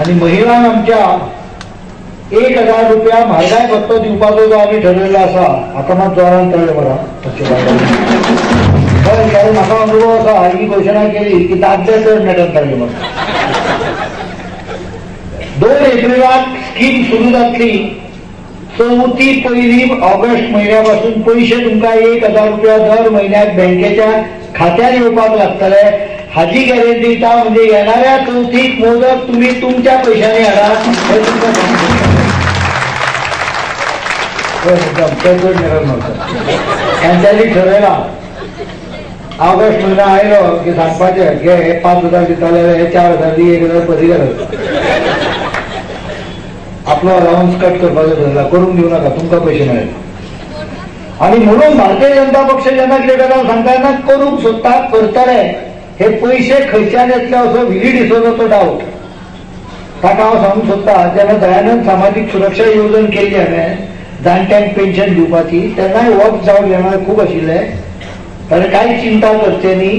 आणि महिलांक आमच्या 1000 रुपया म्हारगाय भत्तो दिवपाचो जो आम्ही ठरवलेलो आसा आता मात जोरान कळ्ळें मरा कारण म्हाका अनुभव आसा ही घोशणा केली की दादले चड मेळटात तारगे म्हाका 2 एप्रिलाक स्कीम सुरू जातली 4 पहिली ऑगस्ट महिन्यापासून पैसे तुमकां 1000 रुपया दर म्हयन्याक बँकेच्या खात्यात येवपाक लागतले हाची गॅरंटी दिता म्हणजे येणाऱ्या 4थीक मोदक तुम्ही तुमच्या पैशांनी हाडात हे तुमकां त्यांच्यानी ठरयला ऑगस्ट महिना आयलो की सांगपाचे घे हे 5000 दिताले हे 4000 दी 1000 पदी आपलो अलाउन्स कट करपाचो ठरला करून दिवं नाका तुमकां पैसे मेळटले आणि म्हणून भारतीय जनता पक्ष जेन्ना कितें करता सांगता तेन्ना करूंक सोदता करतले हे पैसे खंयच्यान येतले असो विली डिसोजाचो डावट ताका हांव सांगूंक सोदता जेन्ना दयानंद सामाजीक सुरक्षा येवजण केल्ली हांवें जाणट्यांक पेन्शन दिवपाची तेन्नाय वच जावं घेणारे खूब आशिल्ले ताणें कांय चिंता करचे न्ही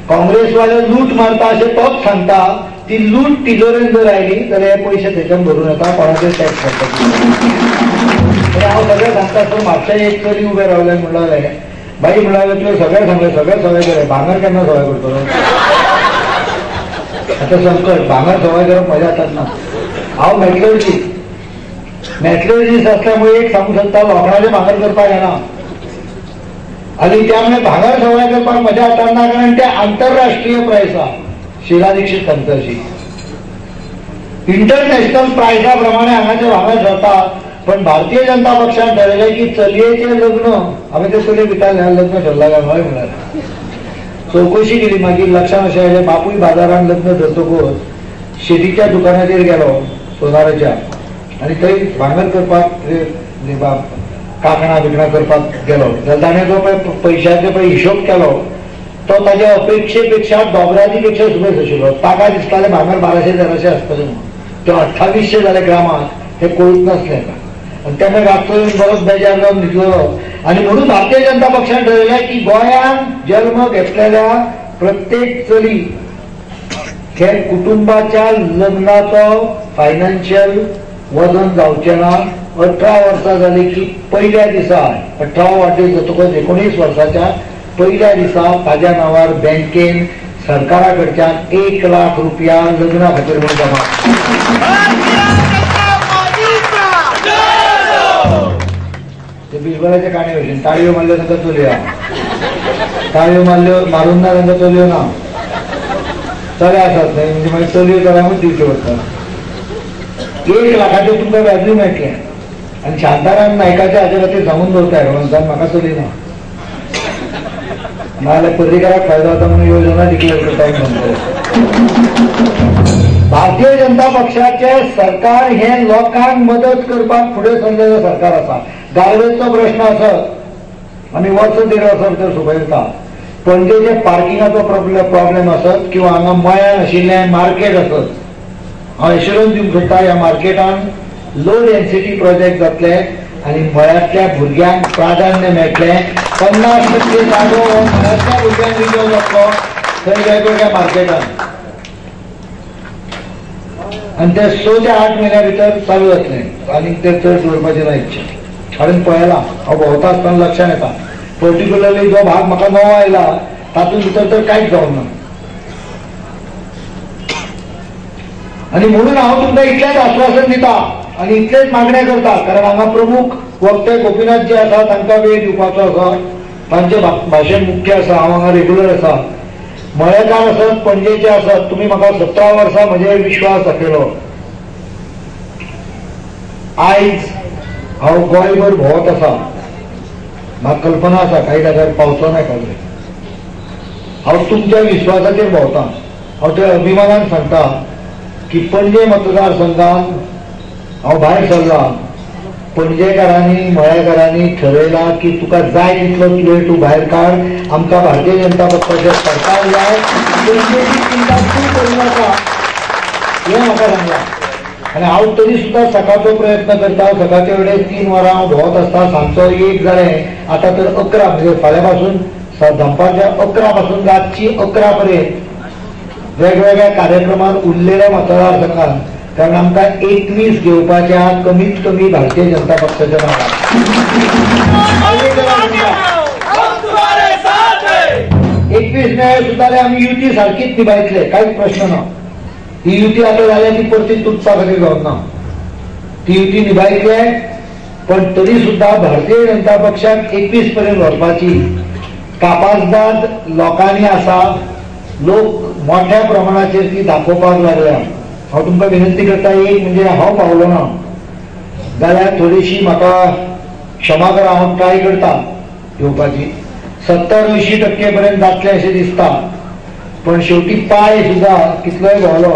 काँग्रेसवाले लूट मारता अशें तोच सांगता ती लूट तिजोरेन जर आयली जाल्यार हे पयशे थंयच्यान भरून येता कोणाचेर टॅक्स भरता हांव सगळें सांगता सर म्हापशा एक चली उबे रावले म्हणलें बाई म्हणलें तुवें सगळें सांगलें सगळें सवय केलें भांगर केन्ना सवय करतलो आतां संकट भांगर सवय करप म्हज्या हातांत ना हांव मॅटलर्जिस्ट असल्यामुळे एक सांगू शकता लोखंडाचें भांगर करपाक येना आणि त्यामुळे भांगर सवय करपाक म्हज्या हातांत ना कारण ते आंतरराष्ट्रीय प्रायस आहा शीला दीक्षित सांगताशी इंटरनॅशनल प्रायसा प्रमाणे हांगाचे भांगर जातात पण भारतीय जनता पक्षान ठरयलें की चलयेचें लग्न हांवें ते चलये भिताले लग्न ठरला काय हय म्हणाले चवकशी केली मागीर लक्षांत अशें आयलें बापूय बाजारान लग्न धरतकूच शेतीच्या दुकानाचेर गेलो सोनाराच्या आनी थंय भांगर करपाक कांकणां बिकणां करपाक गेलो जाल्यार ताणें जो पळय पयशांचो पळय हिशोब केलो तो ताच्या अपेक्षे पेक्षा दोबरादी पेक्षा सुबेज आशिल्लो ताका दिसतालें भांगर 1200-1300 आसतलें म्हणून तो 2800 जाले ग्रामाक हे कळूच नासलें आनी तेन्ना रातचो बरोच बेजार जावन न्हिदलो आनी म्हणून भारतीय जनता पक्षान ठरयलें की गोंयान जल्म घेतलेल्या प्रत्येक चली हे कुटुंबाच्या लग्नाचो फायनान्शियल वजन जावचें ना 18 वर्सां जाली की पयल्या दिसा 18 वाटेर जातकच 19 वर्साच्या पहिल्या दिसा ताज्या नांवार बँकेन सरकारा कडच्यान 1 लाख रुपया लग्ना खातीर म्हणून जमा ते बिजबलाचे काणे भशेन ताळयो मारल्यो तांकां चलयो ताळयो मारल्यो मारून ना तांकां चलयो ना चले आसात न्हय म्हणजे मागीर चलयो चल्यांकूच दिवच्यो पडटा 1 लाखाचें तुमकां व्याजूय मेळटलें आनी शांताराम नायकाच्या हाचे खातीर सांगून दवरता एडवान्सान म्हाका चली ना नाजाल्यार पर्रीकाराक फायदो जाता म्हणून योजना डिक्लेअर करता म्हणटले भारतीय जनता पक्षाचे सरकार हे लोकांक मदत करपाक फुडें सरलेलें सरकार आसा गार्बेजचो प्रश्न आसत आमी वर्स 1.5 वर्सां भितर सुपयता पणजेचे पार्किंगाचो प्रॉब्लेम आसत किंवा हांगा मळ्यान आशिल्लें मार्केट आसत हांव एश्युरन्स दिवंक सोदता ह्या मार्केटान लो डेन्सिटी प्रोजेक्ट जातले आनी मळ्यांतल्या भुरग्यांक प्राधान्य मेळटलें 50% जागो मळ्यांतल्या भुरग्यांक दिलो जातलो थंय वेगवेगळ्या मार्केटान आनी ते 6 ते 8 म्हयन्या भितर चालू जातलें आनी ते चड दवरपाचें ना इच्छा हांवें पळयलां हांव भोंवता आसतना लक्षांत येता पर्टिक्युलरली जो भाग म्हाका नवो आयला तातूंत भितर तर कांयच जावंक ना आनी म्हणून हांव तुमकां इतलेंच आश्वासन दिता आनी इतलेच मागणे करता कारण हांगा प्रमुख वक्ते गोपीनाथ जे आसा तांकां वेळ दिवपाचो आसा तांचे भाशण मुख्य आसा हांव हांगा रेग्युलर आसा मळेकार आसत पणजेचे आसत तुमी म्हाका 17 वर्सां म्हजेर विश्वास दाखयलो आयज हांव गोंयभर भोंवत आसा म्हाका कल्पना आसा काही जाग्यार पावचो ना एखादे हांव तुमच्या विश्वासाचेर भोंवता हांव ते अभिमानान सांगता की पणजे मतदारसंघात हांव भायर सरला पणजेकारांनी मळेकारांनी ठरयलां की तुका जाय तितलो वेळ तूं भायर काड आमकां भारतीय जनता पक्षाचें सरकार जाय पणजेची चिंता तूं करूं हें म्हाका सांगलां आनी हांव तरी सुद्दां सकाळचो प्रयत्न करता सकाळचे वेळेर 3 वरां हांव भोंवत आसता सांजचो 1 जालें आतां तर 11 म्हणजे फाल्यां पासून दनपारच्या 11 पासून रातची 11 पर्यंत वेगवेगळ्या कार्यक्रमांत उरलेल्या मतदारसंघात कारण आमकां 21 घेवपाच्या कमीत कमी भारतीय जनता पक्षाच्या नावार 21 मेळ्ळे सुद्दां आमी युती सारखीच निभायतले, कांयच प्रश्न ना. ही युती आता जाल्यार ती परती तुटचा खातीर जावना. ती युती निभायतले, पण तरी सुद्धा भारतीय जनता पक्षाक 21 पर्यंत व्हरपाची कापासदाद लोकांनी आसा. लोक मोठ्या प्रमाणाचेर ती दाखोवपाक लागल्या. हांव तुमकां विनंती करता, एक म्हणजे हांव पावलो ना जाल्यार थोडीशी म्हाका क्षमा करा, हांव ट्राय करता येवपाची. 70-80% पर्यंत जातले अशें दिसता, पण शेवटी पाय सुद्धा कितलोय भोंवलो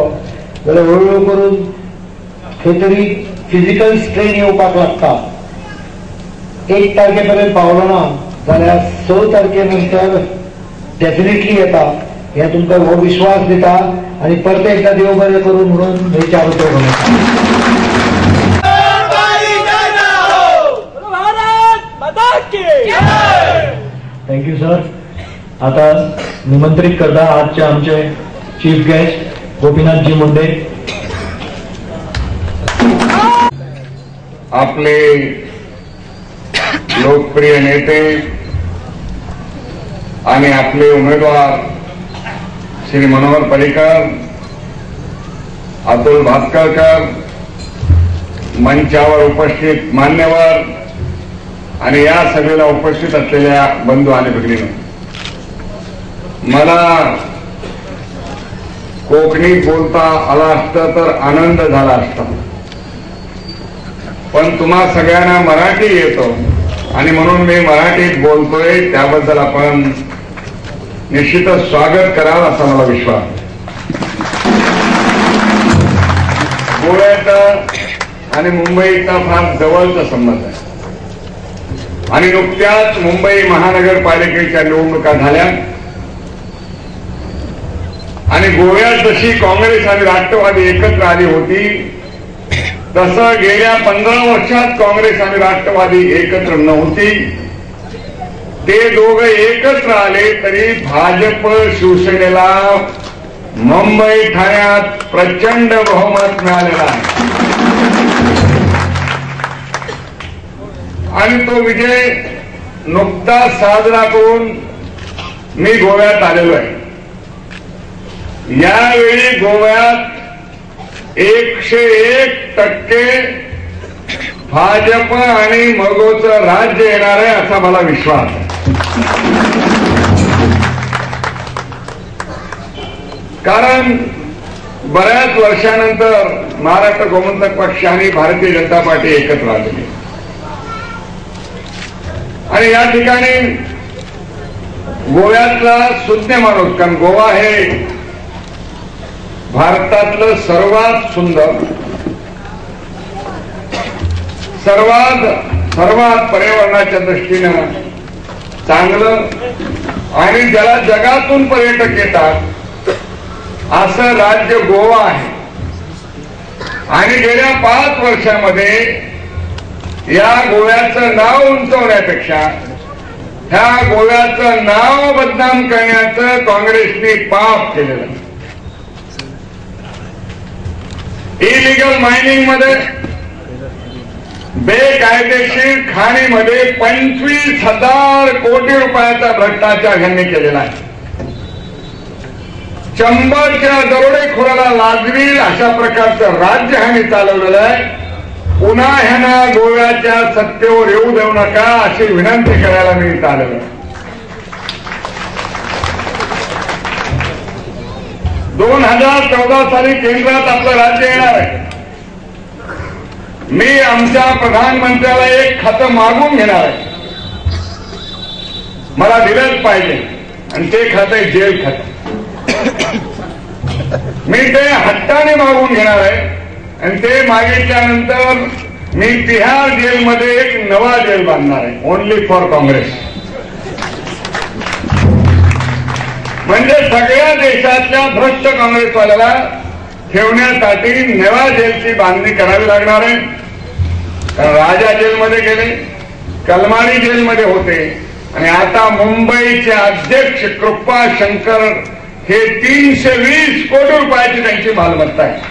जाल्यार हळूहळू करून खंय तरी फिजिकल स्ट्रेन येवपाक लागता. 1 तारखेपर्यंत पावलो ना जाल्यार 6 तारखेनंतर डेफिनेटली येता, हे तुमकां हो विश्वास दिता. आणि परत एकदा देव बरें करून म्हणून हे चालू थँक्यू सर. आता निमंत्रित करता आजचे आमचे चीफ गेस्ट गोपीनाथजी मुंडे. आपले लोकप्रिय नेते आणि आपले उमेदवार श्री मनोहर पर्रीकर, अतुल भातखळकर, मंचावर उपस्थित मान्यवर आणि या सभेला उपस्थित असलेल्या बंधू आणि भगिनींनो, मला कोकणीत बोलता आला असतं तर आनंद झाला असता, पण तुम्हा सगळ्यांना मराठी येतो आणि म्हणून मी मराठीत बोलतोय. त्याबद्दल आपण निश्चितच स्वागत कराल असा मला विश्वास. गोव्याचा आणि मुंबईचा फार जवळचा संबंध आहे आणि नुकत्याच मुंबई महानगरपालिकेच्या निवडणुका झाल्या आणि गोव्यात जशी काँग्रेस आणि राष्ट्रवादी एकत्र आली होती, तसं गेल्या 15 वर्षात काँग्रेस आणि राष्ट्रवादी एकत्र नव्हती. ते दोघं एकत्र आले तरी भाजप शिवसेनेला मुंबई ठाण्यात प्रचंड बहुमत मिळालेला आहे आणि तो विजय नुकताच साजरा करून मी गोव्यात आलेलो आहे. यावेळी गोव्यात 101% भाजप आणि मगोचं राज्य येणार आहे असा मला विश्वास आहे. कारण बऱ्याच वर्षानंतर महाराष्ट्र गोमंतक पक्ष आणि भारतीय जनता पार्टी एकत्र आलेली आणि या ठिकाणी गोव्यातला सुज्ञ माणूस, कारण गोवा हे भारतातलं सर्वात सुंदर, सर्वात पर्यावरणाच्या दृष्टीनं चांगलं आणि ज्याला जगातून पर्यटक येतात असं राज्य गोवा आहे. आणि गेल्या 5 वर्षामध्ये या गोव्याचं नाव उंचवण्यापेक्षा ह्या गोव्याचं नाव बदनाम करण्याचं काँग्रेसने पाप केलेलं आहे. इलिगल मायनिंग मध्ये, बेकायदेशीर खाणीमध्ये 25,000 कोटी रुपयाचा भ्रष्टाचार ह्यांनी केलेला आहे. चंबरच्या दरोडेखोराला लाजवील अशा प्रकारचं राज्य ह्यांनी चालवलेलं आहे. पुन्हा ह्यांना गोव्याच्या सत्तेवर येऊ देऊ नका अशी विनंती करायला मी इथं आलेलो आहे. 2014 साली केंद्रात आपलं राज्य येणार आहे. मी आमच्या प्रधानमंत्र्याला एक खातं मागून घेणार आहे, मला दिलंच पाहिजे, आणि ते खातं आहे जेल खातं. मी ते हट्टाने मागून घेणार आहे आणि ते मागितल्यानंतर मी तिहार जेलमध्ये एक नवा जेल बांधणार आहे, ओनली फॉर काँग्रेस. म्हणजे सगळ्या देशातल्या भ्रष्ट काँग्रेसवाल्याला ठेवण्यासाठी नवा जेलची बांधणी करावी लागणार आहे. कारण राजा जेलमध्ये गेले, कलमाडी जेलमध्ये होते आणि आता मुंबईचे अध्यक्ष कृपा शंकर हे 320 कोटी रुपयाची त्यांची मालमत्ता आहे.